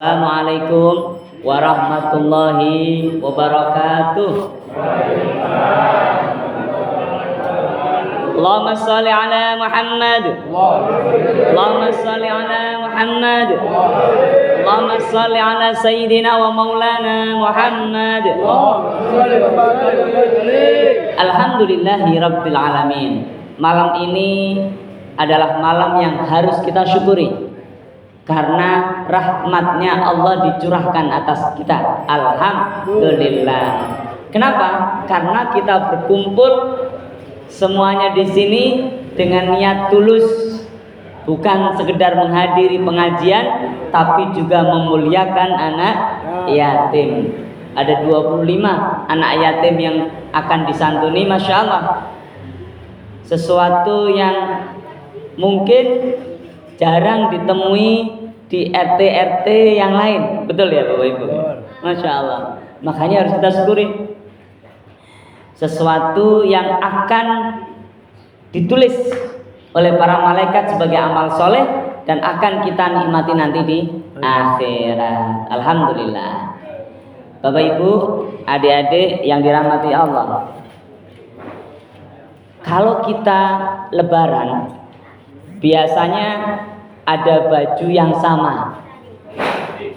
Assalamualaikum warahmatullahi wabarakatuh. Allahumma shalli ala Muhammad. Allahumma shalli ala Muhammad. Allahumma shalli ala Sayyidina wa Maulana Muhammad. Alhamdulillahi Rabbil Alamin. Malam ini adalah malam yang harus kita syukuri, karena rahmatnya Allah dicurahkan atas kita. Alhamdulillah. Kenapa? Karena kita berkumpul semuanya di sini dengan niat tulus, bukan sekedar menghadiri pengajian, tapi juga memuliakan anak yatim. Ada 25 anak yatim yang akan disantuni, Masya Allah. Sesuatu yang mungkin jarang ditemui di RT-RT yang lain. Betul ya Bapak Ibu? Masya Allah. Makanya harus kita syukuri. Sesuatu yang akan ditulis oleh para malaikat sebagai amal soleh dan akan kita nikmati nanti di akhirat. Alhamdulillah. Bapak Ibu, adik-adik yang dirahmati Allah, kalau kita lebaran biasanya ada baju yang sama,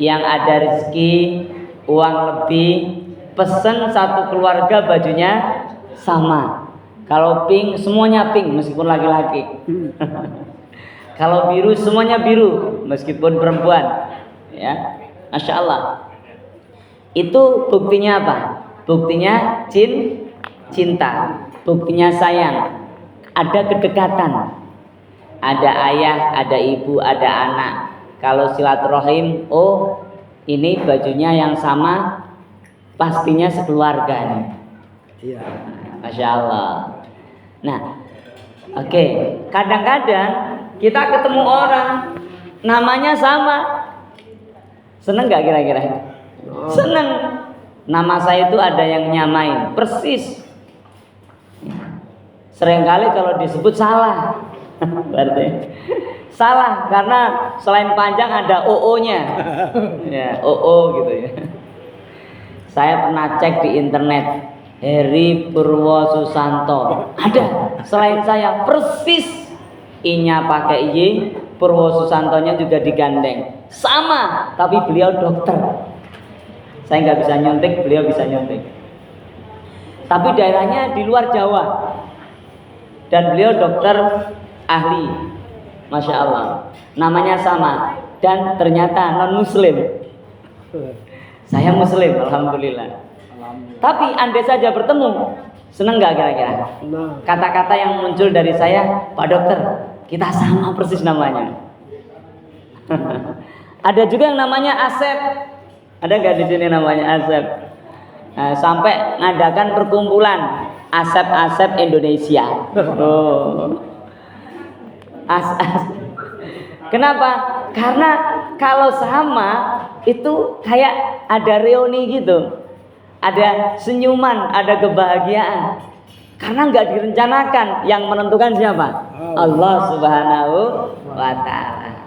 yang ada rezeki, uang lebih, pesen satu keluarga bajunya sama. Kalau pink semuanya pink meskipun laki-laki. Kalau biru semuanya biru meskipun perempuan. Ya, Masya Allah. Itu buktinya apa? Buktinya cinta, buktinya sayang, ada kedekatan. Ada ayah, ada ibu, ada anak. Kalau silaturahim, oh ini bajunya yang sama, pastinya sekeluarga nih. Iya. Masya Allah. Nah, oke. Kadang-kadang kita ketemu orang namanya sama. Seneng gak kira-kira? Seneng. Nama saya itu ada yang nyamain, persis. Seringkali kalau disebut salah. Berarti salah karena selain panjang ada OO-nya. Ya, OO gitu ya. Saya pernah cek di internet, Heri Purwosusanto. Ada selain saya persis. I-nya pakai Y, Purwosusantonya juga digandeng. Sama, tapi beliau dokter. Saya nggak bisa nyuntik, beliau bisa nyuntik. Tapi daerahnya di luar Jawa. Dan beliau dokter ahli, Masya Allah. Namanya sama dan ternyata non muslim. Saya muslim, alhamdulillah. Tapi andai saja bertemu, seneng gak kira-kira? Kata-kata yang muncul dari saya, Pak Dokter, kita sama persis namanya. Ada juga yang namanya Asep. Ada gak di sini namanya Asep? Nah, sampai ngadakan perkumpulan Asep-Asep Indonesia. Oh. Kenapa? Karena kalau sama itu kayak ada reuni gitu, ada senyuman, ada kebahagiaan. Karena nggak direncanakan, yang menentukan siapa? Allah Subhanahu wa Ta'ala.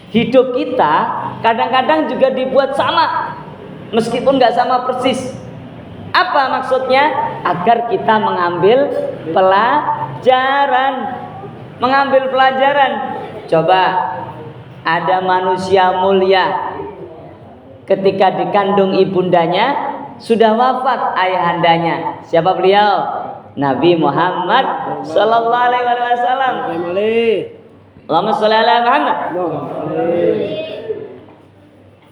Hidup kita kadang-kadang juga dibuat sama, meskipun nggak sama persis. Apa maksudnya? Agar kita mengambil pelajaran. Mengambil pelajaran. Coba ada manusia mulia ketika dikandung ibundanya sudah wafat ayahandanya. Siapa beliau? Nabi Muhammad sallallahu alaihi wasallam. Allahumma shalli ala Muhammad.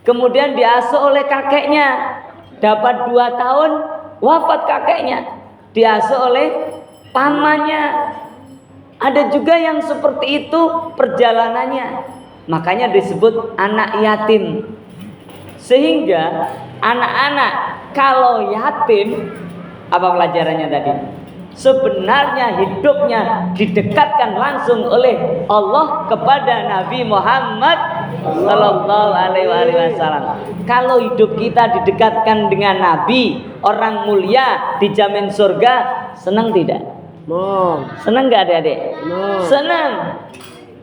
Kemudian diasuh oleh kakeknya. Dapat 2 tahun wafat kakeknya. Diasuh oleh pamannya. Ada juga yang seperti itu perjalanannya. Makanya disebut anak yatim. Sehingga anak-anak kalau yatim, apa pelajarannya tadi? Sebenarnya hidupnya didekatkan langsung oleh Allah kepada Nabi Muhammad sallallahu alaihi wasallam. Kalau hidup kita didekatkan dengan Nabi, orang mulia, dijamin surga, senang tidak? Senang nggak adik-adik? Senang.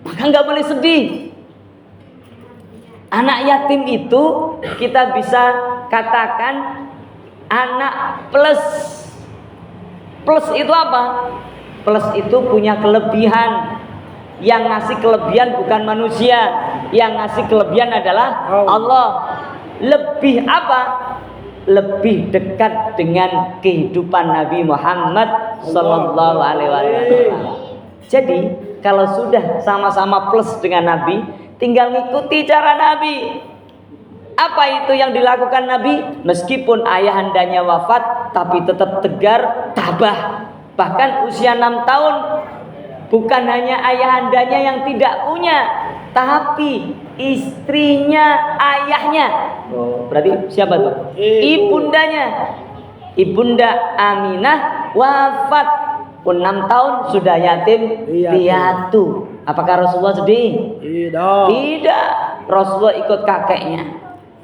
Maka nggak boleh sedih. Anak yatim itu kita bisa katakan anak plus. Plus itu apa? Plus itu punya kelebihan. Yang ngasih kelebihan bukan manusia, yang ngasih kelebihan adalah Allah. Lebih apa? Lebih dekat dengan kehidupan Nabi Muhammad sallallahu alaihi wasallam. Jadi kalau sudah sama-sama plus dengan Nabi, tinggal ngikuti cara Nabi. Apa itu yang dilakukan Nabi? Meskipun ayahandanya wafat, tapi tetap tegar, tabah. Bahkan usia 6 tahun, bukan hanya ayahandanya yang tidak punya, tapi istrinya ayahnya. Oh, berarti siapa tuh? Ibundanya. Ibunda Aminah wafat, pun 6 tahun sudah yatim piatu. Apakah Rasulullah sedih? Tidak. Rasulullah ikut kakeknya.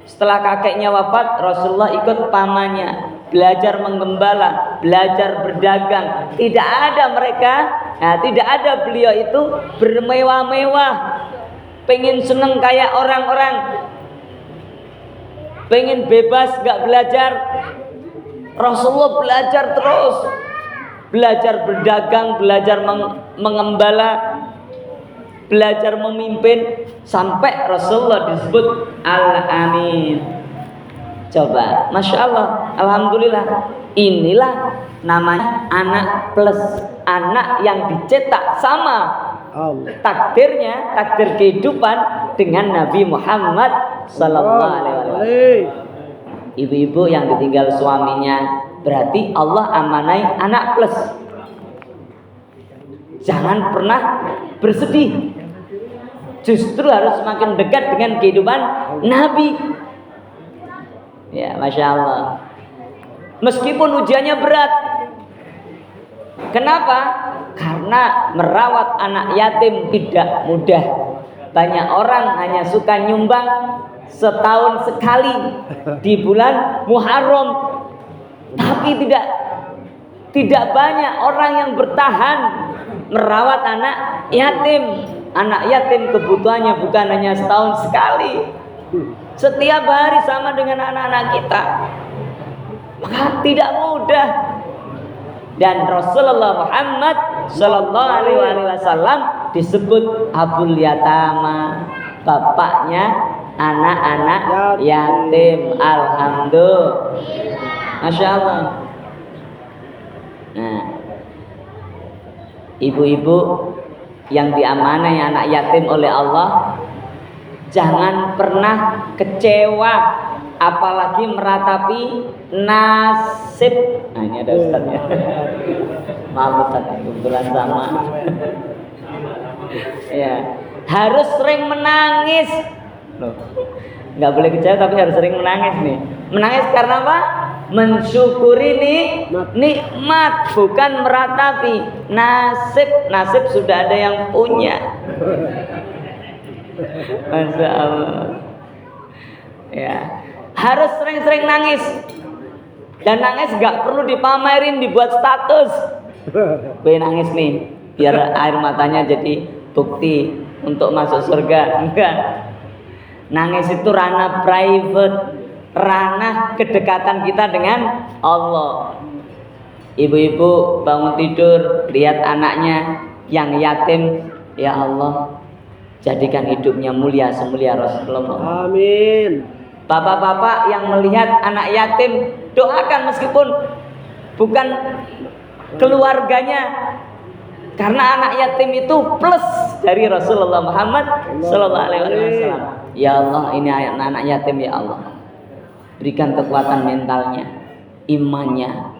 Setelah kakeknya wafat, Rasulullah ikut pamannya, belajar menggembala, belajar berdagang. Tidak ada mereka, tidak ada beliau itu bermewah-mewah, pengen seneng kayak orang-orang, pengen bebas gak belajar. Rasulullah belajar terus, belajar berdagang, belajar mengembala, belajar memimpin, sampai Rasulullah disebut Al-Amin. Coba, Masya Allah, Alhamdulillah. Inilah namanya anak plus, anak yang dicetak sama takdirnya, takdir kehidupan dengan Nabi Muhammad sallallahu alaihi wasallam. Ibu-ibu yang ditinggal suaminya, berarti Allah amanai anak plus. Jangan pernah bersedih, justru harus semakin dekat dengan kehidupan Nabi. Ya, Masya Allah. Meskipun ujiannya berat. Kenapa? Karena merawat anak yatim tidak mudah. Banyak orang hanya suka nyumbang setahun sekali di bulan Muharram, tapi tidak banyak orang yang bertahan merawat anak yatim. Anak yatim kebutuhannya bukan hanya setahun sekali, setiap hari sama dengan anak-anak kita. Maka tidak mudah. Dan Rasulullah Muhammad sallallahu alaihi wasallam disebut Abul Yatama, bapaknya anak-anak yatim. Alhamdulillah, Masya Allah. Nah, ibu-ibu yang diamanai anak yatim oleh Allah, jangan pernah kecewa, apalagi meratapi nasib. Nah, ini ada Ustaznya. Maaf Ustaz, kebetulan sama. Ya, harus sering menangis. Loh, nggak boleh kecewa tapi harus sering menangis nih. Menangis karena apa? Mensyukuri nikmat, bukan meratapi nasib. Nasib sudah ada yang punya. Masya Allah. Ya, harus sering-sering nangis. Dan nangis gak perlu dipamerin, dibuat status. Gue nangis nih, biar air matanya jadi bukti untuk masuk surga. Enggak. Nangis itu ranah private, ranah kedekatan kita dengan Allah. Ibu-ibu bangun tidur, lihat anaknya yang yatim, ya Allah, jadikan hidupnya mulia semulia Rasulullah. Amin. Bapak-bapak yang melihat anak yatim, doakan meskipun bukan keluarganya, karena anak yatim itu plus dari Rasulullah Muhammad sallallahu alaihi wasallam. Ya Allah, ini anak yatim, ya Allah, berikan kekuatan mentalnya, imannya,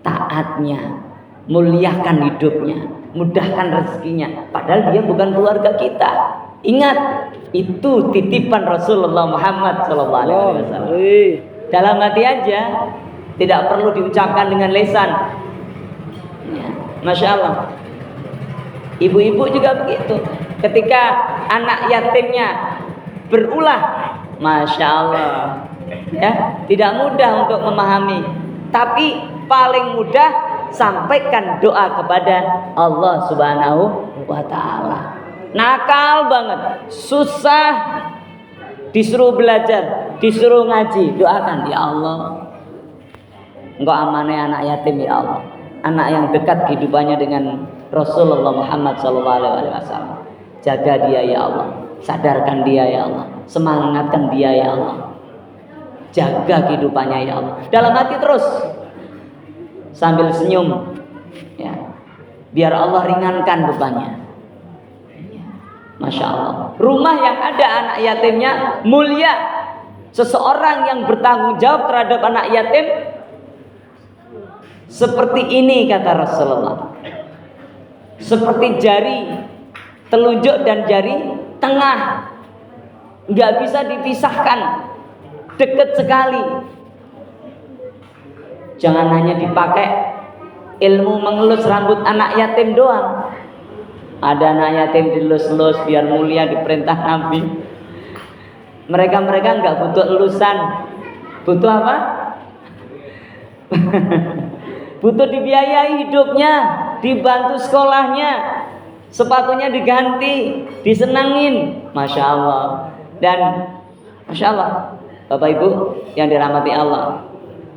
taatnya, muliakan hidupnya, mudahkan rezekinya. Padahal dia bukan keluarga kita. Ingat, itu titipan Rasulullah Muhammad sallallahu alaihi wasallam. Dalam hati aja, tidak perlu diucapkan dengan lisan. Ya, Masya Allah. Ibu-ibu juga begitu. Ketika anak yatimnya berulah, Masya Allah, ya, tidak mudah untuk memahami, tapi paling mudah sampaikan doa kepada Allah Subhanahu wa Ta'ala. Nakal banget, susah, disuruh belajar, disuruh ngaji, doakan, ya Allah, Engkau amani anak yatim ya Allah, anak yang dekat kehidupannya dengan Rasulullah Muhammad SAW. Jaga dia ya Allah, sadarkan dia ya Allah, semangatkan dia ya Allah, jaga kehidupannya ya Allah. Dalam hati terus sambil senyum, ya, biar Allah ringankan bebannya. Masya Allah. Rumah yang ada anak yatimnya mulia. Seseorang yang bertanggung jawab terhadap anak yatim seperti ini kata Rasulullah, seperti jari telunjuk dan jari tengah, nggak bisa dipisahkan, dekat sekali. Jangan hanya dipakai ilmu mengelus rambut anak yatim doang. Ada anak yatim dilus-lus biar mulia diperintah Nabi. Mereka nggak butuh elusan, butuh apa? Butuh dibiayai hidupnya, dibantu sekolahnya, sepatunya diganti, disenangin, masya Allah. Dan masya Allah, Bapak Ibu yang dirahmati Allah,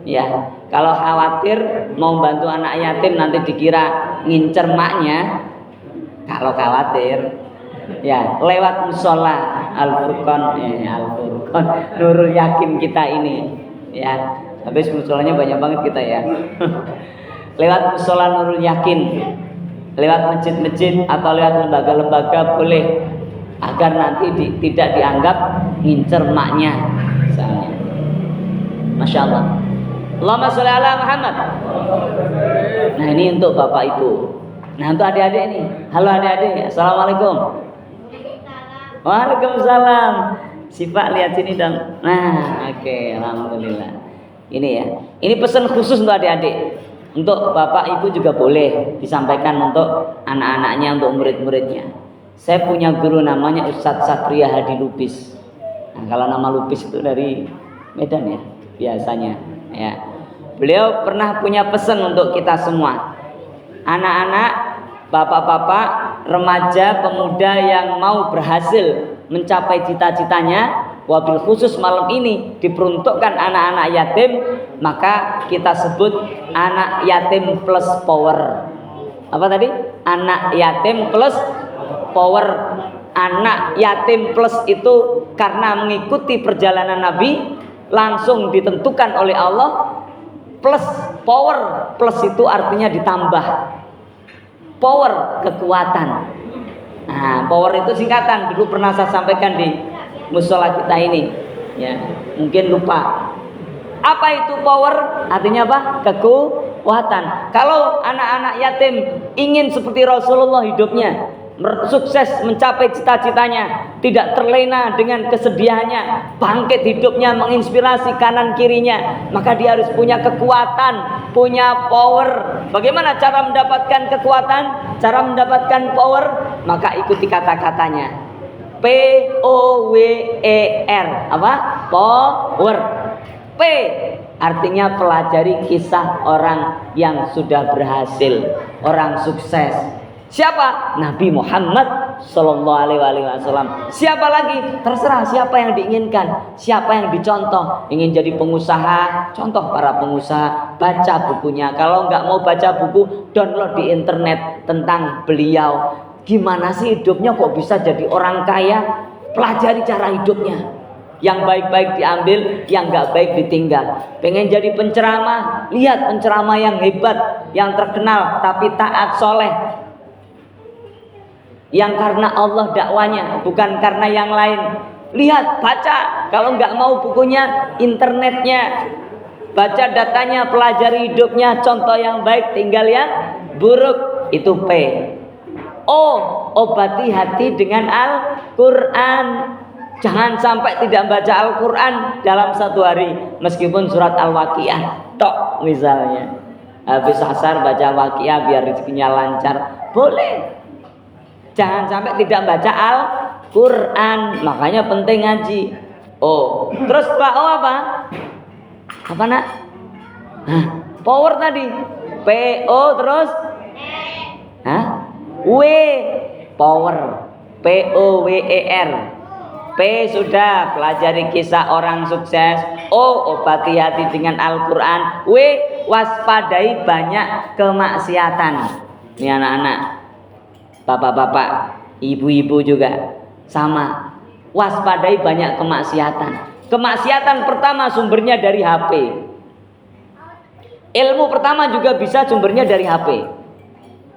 ya, kalau khawatir mau bantu anak yatim nanti dikira ngincer maknya, kalau khawatir, ya, lewat musola Al-Furqan, Al-Furqan Nurul Yakin kita ini, ya. Habis musolanya banyak banget kita ya. Lewat musola Nurul Yakin, lewat masjid-masjid atau lewat lembaga-lembaga boleh, agar nanti tidak dianggap ngincer maknya misalnya. Masya Allah. Allahumma sholli ala Muhammad. Nah, ini untuk Bapak Ibu. Nah, untuk adik-adik nih. Halo adik-adik, assalamualaikum. Waalaikumsalam. Si Pak lihat sini dong. Nah, oke, alhamdulillah. Ini ya. Ini pesan khusus untuk adik-adik. Untuk Bapak Ibu juga boleh disampaikan untuk anak-anaknya, untuk murid-muridnya. Saya punya guru namanya Ustadz Satria Hadi Lubis. Nah, kalau nama Lubis itu dari Medan ya, biasanya. Ya. Beliau pernah punya pesan untuk kita semua. Anak-anak, bapak-bapak, remaja, pemuda yang mau berhasil mencapai cita-citanya, wabil khusus malam ini diperuntukkan anak-anak yatim, maka kita sebut anak yatim plus power. Apa tadi? Anak yatim plus power. Anak yatim plus itu karena mengikuti perjalanan Nabi, langsung ditentukan oleh Allah. Plus power, plus itu artinya ditambah. Power, kekuatan. Nah, power itu singkatan, dulu pernah saya sampaikan di musola kita ini, ya, mungkin lupa. Apa itu power? Artinya apa? Kekuatan. Kalau anak-anak yatim ingin seperti Rasulullah hidupnya, sukses mencapai cita-citanya, tidak terlena dengan kesedihannya, bangkit hidupnya, menginspirasi kanan kirinya, maka dia harus punya kekuatan, punya power. Bagaimana cara mendapatkan kekuatan, cara mendapatkan power? Maka ikuti kata-katanya. POWER. Apa? Power. P artinya pelajari kisah orang yang sudah berhasil, orang sukses. Siapa? Nabi Muhammad Sallallahu Alaihi Wasallam. Siapa lagi? Terserah siapa yang diinginkan, siapa yang dicontoh. Ingin jadi pengusaha, contoh para pengusaha, baca bukunya. Kalau nggak mau baca buku, download di internet tentang beliau. Gimana sih hidupnya kok bisa jadi orang kaya? Pelajari cara hidupnya. Yang baik-baik diambil, yang nggak baik ditinggal. Pengen jadi penceramah, lihat penceramah yang hebat, yang terkenal, tapi taat soleh. Yang karena Allah dakwanya, bukan karena yang lain. Lihat, baca. Kalau nggak mau bukunya, internetnya. Baca datanya, pelajari hidupnya. Contoh yang baik, tinggal yang buruk. Itu P. O, obati hati dengan Al-Quran. Jangan sampai tidak baca Al-Quran dalam satu hari. Meskipun surat Al-Waqiah tok misalnya. Habis asar baca Waqiah biar rezekinya lancar. Boleh. Jangan sampai tidak baca Al-Quran. Makanya penting ngaji. Oh, terus Pak O apa? Apa nak? Hah, power tadi. P-O terus? Hah? W. Power. P-O-W-E-R. P sudah pelajari kisah orang sukses. O obati hati dengan Al-Quran. W waspadai banyak kemaksiatan. Ini anak-anak, bapak-bapak, ibu-ibu juga sama. Waspadai banyak kemaksiatan. Kemaksiatan pertama sumbernya dari HP. Ilmu pertama juga bisa sumbernya dari HP.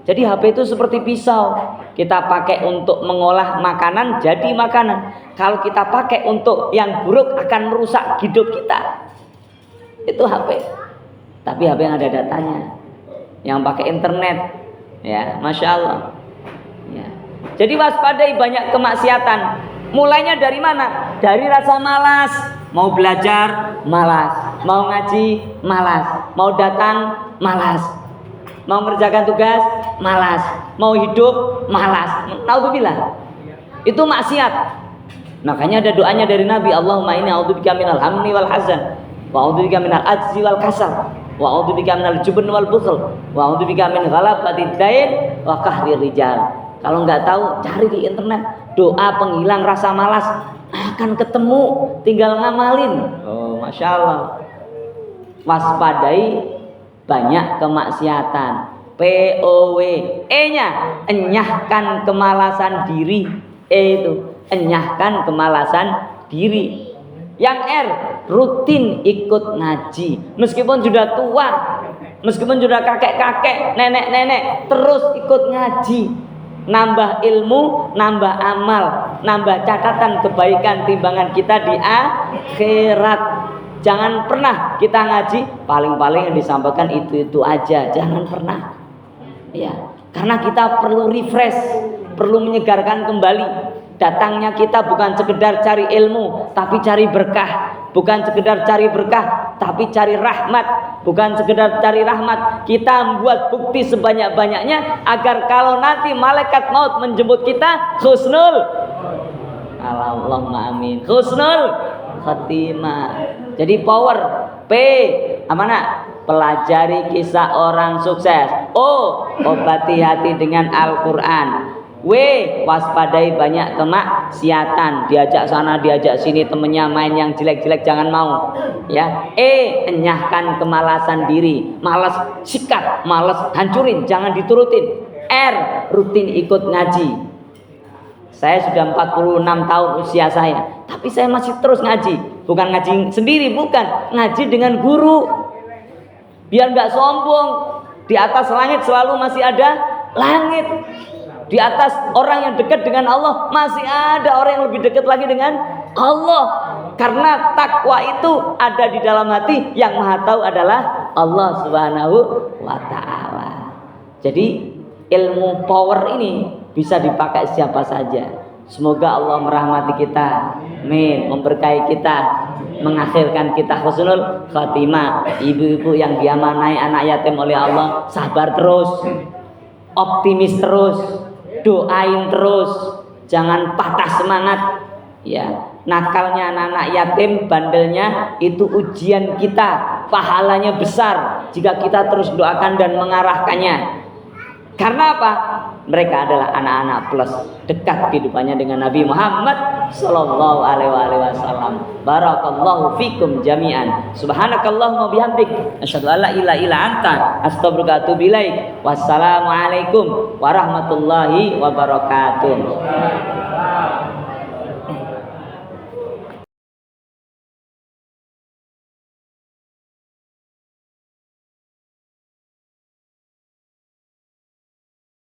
Jadi HP itu seperti pisau. Kita pakai untuk mengolah makanan jadi makanan. Kalau kita pakai untuk yang buruk akan merusak hidup kita. Itu HP. Tapi HP yang ada datanya. Yang pakai internet. Ya, Masya Allah. Ya. Jadi waspadai banyak kemaksiatan. Mulainya dari mana? Dari rasa malas. Mau belajar, malas. Mau ngaji, malas. Mau datang, malas. Mau mengerjakan tugas, malas. Mau hidup, malas. Naudzubillah. Itu maksiat. Makanya ada doanya dari Nabi, Allahumma inni a'udzubika minal hammi wal hazan, wa a'udzubika minal ajzi wal kasal, wa a'udzubika minal jubn wal bukhl, wa a'udzubika min ghalabatid dain wa qahrir rijal. Kalau nggak tahu, cari di internet doa penghilang rasa malas, akan ketemu, tinggal ngamalin. Oh, Masya Allah. Waspadai banyak kemaksiatan. POW. E-nya enyahkan kemalasan diri. E itu enyahkan kemalasan diri. Yang R rutin ikut ngaji. Meskipun sudah tua, meskipun sudah kakek-kakek, nenek-nenek, terus ikut ngaji. Nambah ilmu, nambah amal, nambah catatan kebaikan timbangan kita di akhirat. Jangan pernah kita ngaji paling-paling yang disampaikan itu aja. Jangan pernah. Ya, karena kita perlu refresh, perlu menyegarkan kembali. Datangnya kita bukan sekedar cari ilmu, tapi cari berkah. Bukan sekedar cari berkah, tapi cari rahmat. Bukan sekedar cari rahmat, kita membuat bukti sebanyak-banyaknya agar kalau nanti malaikat maut menjemput kita, husnul, Allahumma amin, husnul khatimah. Jadi power. P amanah, pelajari kisah orang sukses. O obati hati dengan Al-Quran. W waspadai banyak kemaksiatan. Diajak sana diajak sini, temennya main yang jelek-jelek jangan mau. Ya. E enyahkan kemalasan diri. Malas sikat, malas hancurin, jangan diturutin. R rutin ikut ngaji. Saya sudah 46 tahun usia saya, tapi saya masih terus ngaji. Bukan ngaji sendiri, bukan, ngaji dengan guru. Biar nggak sombong. Di atas langit selalu masih ada langit. Di atas orang yang dekat dengan Allah masih ada orang yang lebih dekat lagi dengan Allah. Karena takwa itu ada di dalam hati, yang maha tahu adalah Allah Subhanahu wa ta'ala. Jadi ilmu power ini bisa dipakai siapa saja. Semoga Allah merahmati kita, amin, memberkahi kita, mengakhirkan kita husnul khatimah. Ibu-ibu yang diamanai anak yatim oleh Allah, sabar terus, optimis terus, doain terus, jangan patah semangat. Ya, nakalnya anak-anak yatim, bandelnya itu ujian kita, pahalanya besar jika kita terus doakan dan mengarahkannya. Karena apa? Mereka adalah anak-anak plus dekat kehidupannya dengan Nabi Muhammad sallallahu alaihi wasallam. Barakallahu fikum jami'an. Subhanakallahumma bihamdik asyhadu an la ilaha illa anta astaghfiruka wa atubu ilaik. Wassalamualaikum warahmatullahi wabarakatuh.